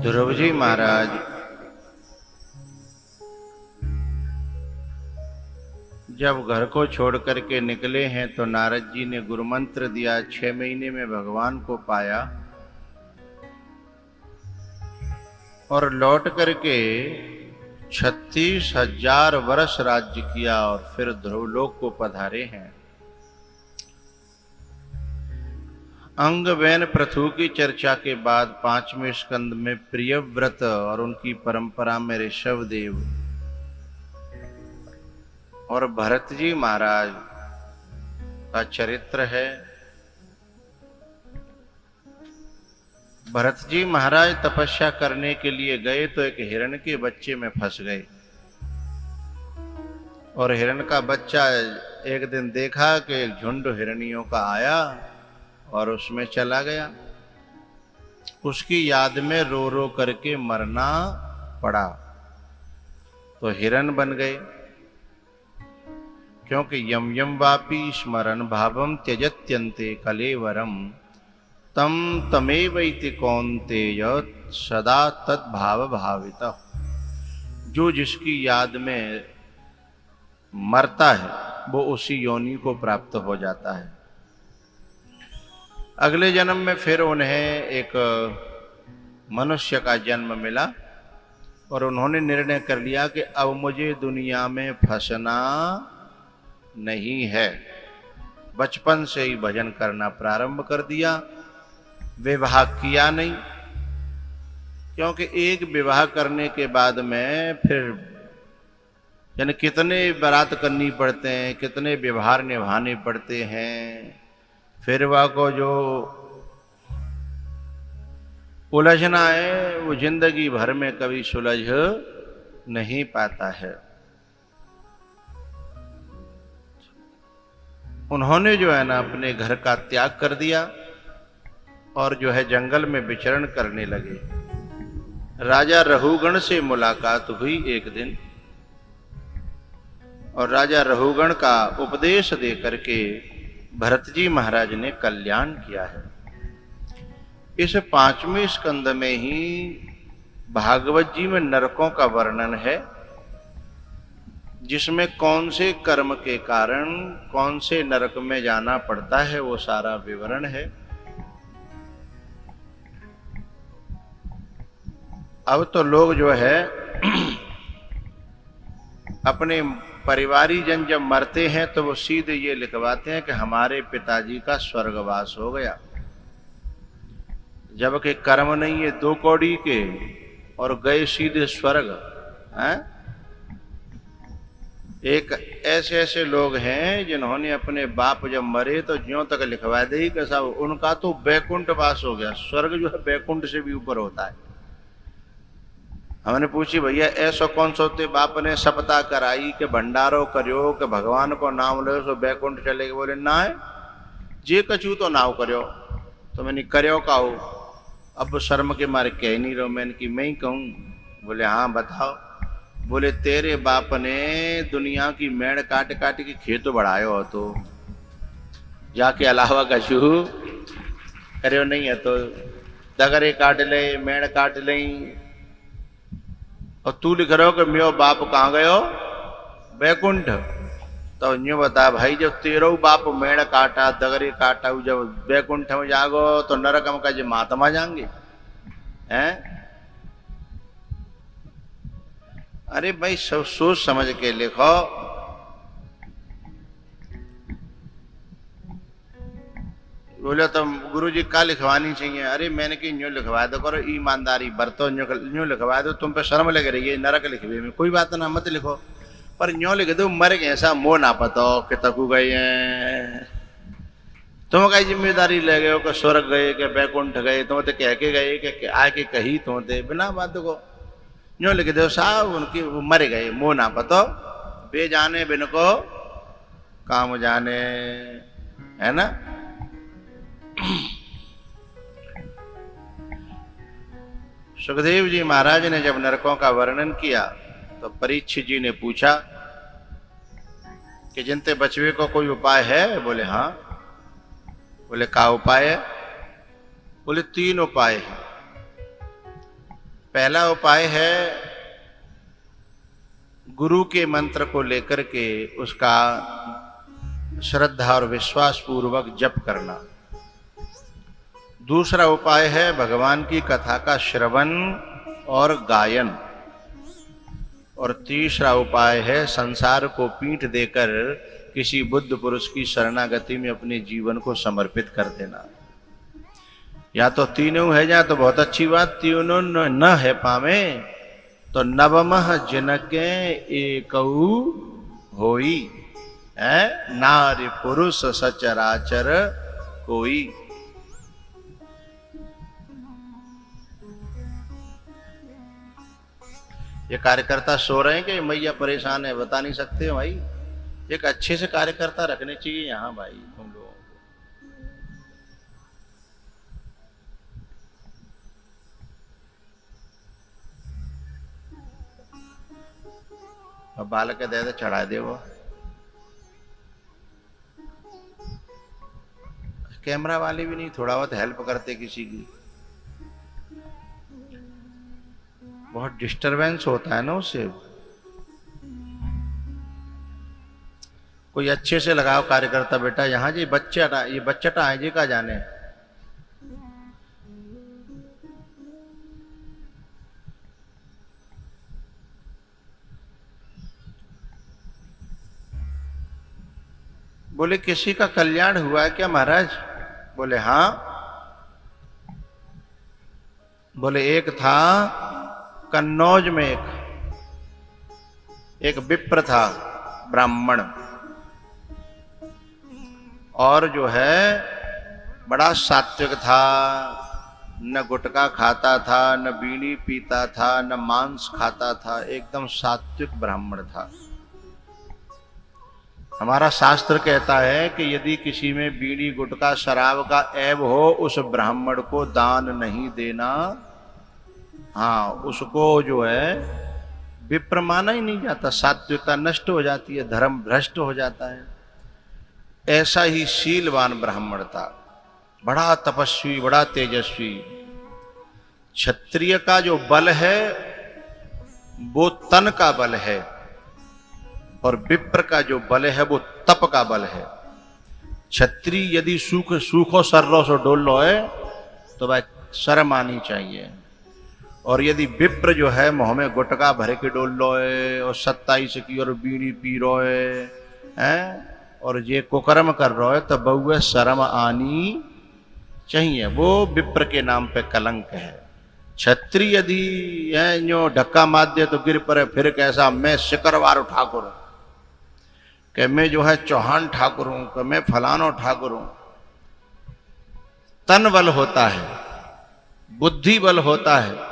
ध्रुव जी महाराज जब घर को छोड़ करके निकले हैं तो नारद जी ने गुरु मंत्र दिया। 6 महीने में भगवान को पाया और लौट करके 36,000 वर्ष राज्य किया और फिर ध्रुवलोक को पधारे हैं। अंग वैन प्रथु की चर्चा के बाद 5वें स्कंद में प्रियव्रत और उनकी परंपरा में ऋषभदेव और भरत जी महाराज का चरित्र है। भरत जी महाराज तपस्या करने के लिए गए तो एक हिरण के बच्चे में फंस गए और हिरण का बच्चा एक दिन देखा कि एक झुंड हिरणियों का आया और उसमें चला गया। उसकी याद में रो रो करके मरना पड़ा तो हिरण बन गए, क्योंकि यम यम वापी स्मरण भावम त्यजत्यन्ते कलेवरम तम तमेवैति कौन्तेय सदा तद्भाव भावितः। जो जिसकी याद में मरता है वो उसी योनि को प्राप्त हो जाता है। अगले जन्म में फिर उन्हें एक मनुष्य का जन्म मिला और उन्होंने निर्णय कर लिया कि अब मुझे दुनिया में फंसना नहीं है। बचपन से ही भजन करना प्रारंभ कर दिया, विवाह किया नहीं, क्योंकि एक विवाह करने के बाद में फिर यानी कितने बारात करनी पड़ते हैं, कितने व्यवहार निभाने पड़ते हैं, फिर वह को जो उलझना है वो जिंदगी भर में कभी सुलझ नहीं पाता है। उन्होंने जो है ना अपने घर का त्याग कर दिया और जो है जंगल में विचरण करने लगे। राजा रहुगण से मुलाकात हुई एक दिन और राजा रहुगण का उपदेश दे करके भरत जी महाराज ने कल्याण किया है। इस 5वें स्कंद में ही भागवत जी में नरकों का वर्णन है, जिसमें कौन से कर्म के कारण कौन से नरक में जाना पड़ता है वो सारा विवरण है। अब तो लोग जो है अपने परिवारी जन जब मरते हैं तो वो सीधे ये लिखवाते हैं कि हमारे पिताजी का स्वर्गवास हो गया, जबकि कर्म नहीं है 2 कौड़ी के और गए सीधे स्वर्ग हैं। एक ऐसे ऐसे लोग हैं जिन्होंने अपने बाप जब मरे तो ज्यों तक लिखवा दे कि साहब उनका तो बैकुंठ वास हो गया। स्वर्ग जो है बैकुंठ से भी ऊपर होता है। हमने पूछी भैया ऐसा कौन सा होते बाप ने सपता कराई के भंडारो करियो के भगवान को नाम लो सो बैकुंठ चले गए। बोले ना है जे कछू तो नाव करियो। तो मैंने करियो काऊ। अब शर्म के मारे कह नहीं रहो, मैंने कि मैं ही कहूँ। बोले हाँ बताओ। बोले तेरे बाप ने दुनिया की मेड़ काट काट के खेत बढ़ायो हो तो जाके अलावा कछू करियो नहीं है तो दगरे काट ले मेड़ काट ले और तू लिख रहे हो कि मेरो बाप कहाँ गयो बैकुंठ। तो यूं बता भाई जब तेरो बाप मेड़ काटा दगरे काटा जब बैकुंठ में जागो तो नरक में का महात्मा जाएंगे हैं। अरे भाई सब सोच समझ के लिखो। बोले तो गुरुजी का लिखवानी चाहिए। अरे मैंने कि यूं लिखवा दो करो ईमानदारी बरतो, यूं लिखवा दो। तुम पे शर्म लग रही है नरक लिखवे में, कोई बात ना मत लिखो, पर यूं लिख दो मर गए ऐसा मोह ना पतो कि तकू गए हैं। तुम कई जिम्मेदारी ले गए हो कि स्वर्ग गए कि बैकुंठ गए, तुम तो कह के गए कि आके कही तुम ते बिना बात को यूं लिख दो साहब उनकी वो मर गए मोह ना पतो। बे जाने बिन को काम जाने, है ना। सुखदेव जी महाराज ने जब नरकों का वर्णन किया तो परीक्षित जी ने पूछा कि जिनते बचवे को कोई उपाय है। बोले हाँ। बोले का उपाय है। बोले 3 उपाय है। पहला उपाय है गुरु के मंत्र को लेकर के उसका श्रद्धा और विश्वास पूर्वक जप करना। दूसरा उपाय है भगवान की कथा का श्रवण और गायन। और तीसरा उपाय है संसार को पीठ देकर किसी बुद्ध पुरुष की शरणागति में अपने जीवन को समर्पित कर देना। या तो तीनों है जा तो बहुत अच्छी बात, तीनों न है पावे तो नवमः जिनके एकऊ होई है, नारी पुरुष सचराचर कोई। ये कार्यकर्ता सो रहे हैं कि मैया परेशान है, बता नहीं सकते हो भाई। एक अच्छे से कार्यकर्ता रखने चाहिए यहाँ भाई तुम लोगों को। अब बालक के दे चढ़ा दे वो। कैमरा वाले भी नहीं थोड़ा बहुत हेल्प करते किसी की, बहुत डिस्टरबेंस होता है ना उससे। कोई अच्छे से लगाओ कार्यकर्ता बेटा यहाँ जी, ये बच्चा है जी का जाने। बोले किसी का कल्याण हुआ है क्या महाराज? बोले हाँ। बोले एक था कन्नौज में एक विप्र था ब्राह्मण, और जो है बड़ा सात्विक था, न गुटखा खाता था, न बीड़ी पीता था, न मांस खाता था, एकदम सात्विक ब्राह्मण था। हमारा शास्त्र कहता है कि यदि किसी में बीड़ी गुटखा शराब का ऐब हो उस ब्राह्मण को दान नहीं देना। हाँ, उसको जो है विप्र माना ही नहीं जाता, सात्विकता नष्ट हो जाती है, धर्म भ्रष्ट हो जाता है। ऐसा ही शीलवान ब्राह्मण था, बड़ा तपस्वी, बड़ा तेजस्वी। क्षत्रिय का जो बल है वो तन का बल है, और विप्र का जो बल है वो तप का बल है। क्षत्रिय यदि सूखो सर्रो से डोल लो है तो भाई शर्म आनी चाहिए, और यदि विप्र जो है मुंह में गुटखा भर के डोल लो है और 27 की और बीड़ी पी रो है और ये कुकर्म कर रहा है तो बहुए शर्म आनी चाहिए। वो विप्र के नाम पे कलंक है। क्षत्रिय यदि है जो धक्का मार दे तो गिर पड़े, फिर कैसा मैं सिकरवार ठाकुर हूं, कि मैं जो है चौहान ठाकुर हूं, कि मैं फलानो ठाकुर हूं। तन बल होता है, बुद्धि बल होता है।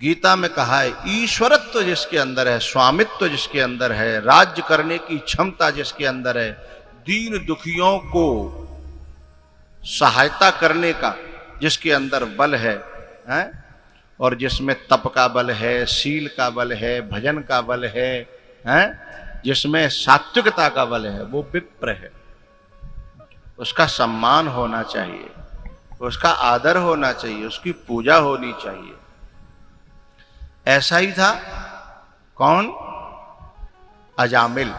गीता में कहा है ईश्वरत्व जिसके अंदर है, स्वामित्व जिसके अंदर है, राज्य करने की क्षमता जिसके अंदर है, दीन दुखियों को सहायता करने का जिसके अंदर बल है, और जिसमें तप का बल है, शील का बल है, भजन का बल है, जिसमें सात्विकता का बल है, वो विप्र है। उसका सम्मान होना चाहिए, उसका आदर होना चाहिए, उसकी पूजा होनी चाहिए। ऐसा ही था कौन? अजामिल।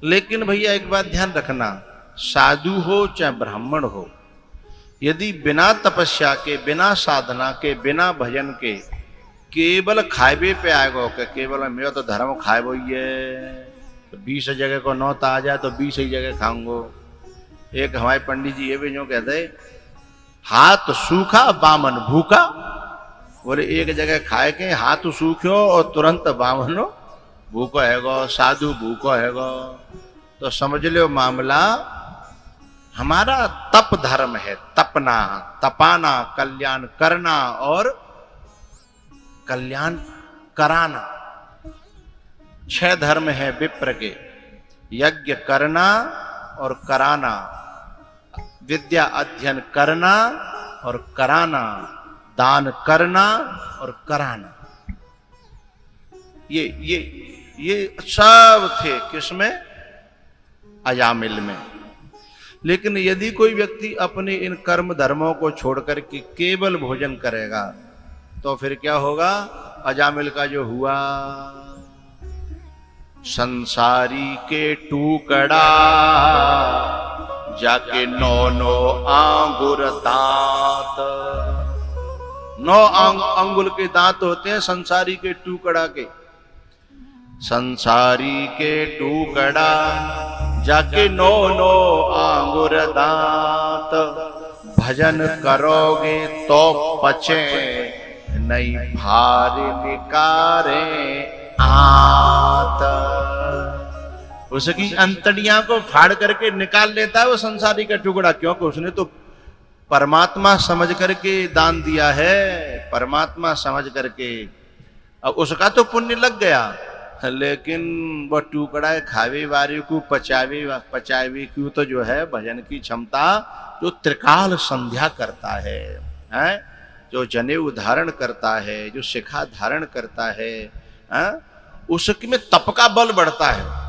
लेकिन भैया एक बात ध्यान रखना, साधु हो चाहे ब्राह्मण हो, यदि बिना तपस्या के, बिना साधना के, बिना भजन के केवल खाएबे पे आएगो कि केवल मेरा तो धर्म खाएबो ही है, तो 20 जगह को 9 आ जाए तो 20 ही जगह खाऊंगो। एक हमारे पंडित जी ये भी जो कहते हाथ सूखा बामन भूखा। बोले एक जगह खाए के हाथ सूखो और तुरंत बामनो भूखो हैगो, साधु भूखो हैगो, तो समझ लो मामला हमारा तप धर्म है। तपना, तपाना, कल्याण करना और कल्याण कराना। 6 धर्म है विप्र के, यज्ञ करना और कराना, विद्या अध्ययन करना और कराना, दान करना और कराना। ये सब थे किसमें? अजामिल में। लेकिन यदि कोई व्यक्ति अपने इन कर्म धर्मों को छोड़कर के केवल भोजन करेगा तो फिर क्या होगा? अजामिल का जो हुआ, संसारी के टुकड़ा जाके 9 आंगुर दांत, 9 अंगुल के दांत होते हैं संसारी के टुकड़ा के। संसारी के टुकड़ा जाके 9 आंगुर दांत, भजन करोगे तो पचे नहीं भार निकारे आत। उसकी अंतड़ियां को फाड़ करके निकाल लेता है वो संसारी का टुकड़ा, क्योंकि उसने तो परमात्मा समझ करके दान दिया है, परमात्मा समझ करके। अब उसका तो पुण्य लग गया, लेकिन वह टुकड़ा खावे वारे को पचावे को तो जो है भजन की क्षमता, जो त्रिकाल संध्या करता है, जो जनेऊ धारण करता है, जो शिखा धारण करता है, उसमें तप का बल बढ़ता है।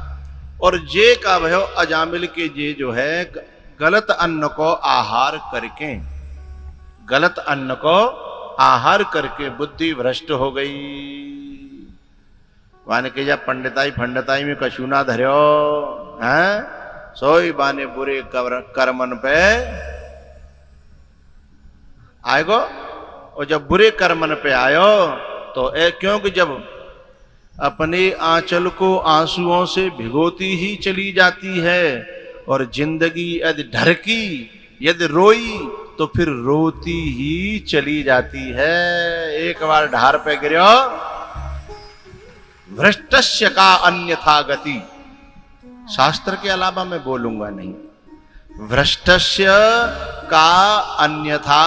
और जे का भयो अजामिल के जे जो है गलत अन्न को आहार करके, गलत अन्न को आहार करके बुद्धि भ्रष्ट हो गई। वाने के जा पंडिताई फंडिताई में कछु ना धर्यो, सोई बाने बुरे कर्मन पे आएगो। और जब बुरे कर्मन पे आयो तो क्योंकि जब अपने आंचल को आंसुओं से भिगोती ही चली जाती है और जिंदगी यदि ढरकी, यदि रोई तो फिर रोती ही चली जाती है। एक बार ढार पे गिरो, भ्रष्टस्य का अन्यथा गति, शास्त्र के अलावा मैं बोलूंगा नहीं। भ्रष्टस्य का अन्यथा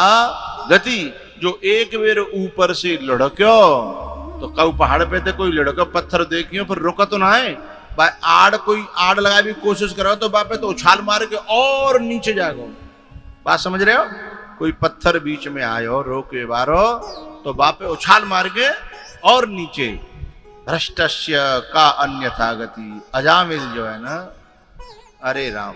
गति, जो एक बेर ऊपर से लुढ़क्यो तो कऊ पहाड़ पे थे कोई लुढ़क्यो पत्थर देखियो फिर रुका तो ना है भाई, आड़ कोई आड़ लगा भी कोशिश करो तो बापे तो उछाल मार के और नीचे जागो। बात समझ रहे हो? कोई पत्थर बीच में आयो रोके बारो तो बापे उछाल मार के और नीचे। भ्रष्टस्य का अन्यथा गति, अजामिल जो है ना, अरे राम,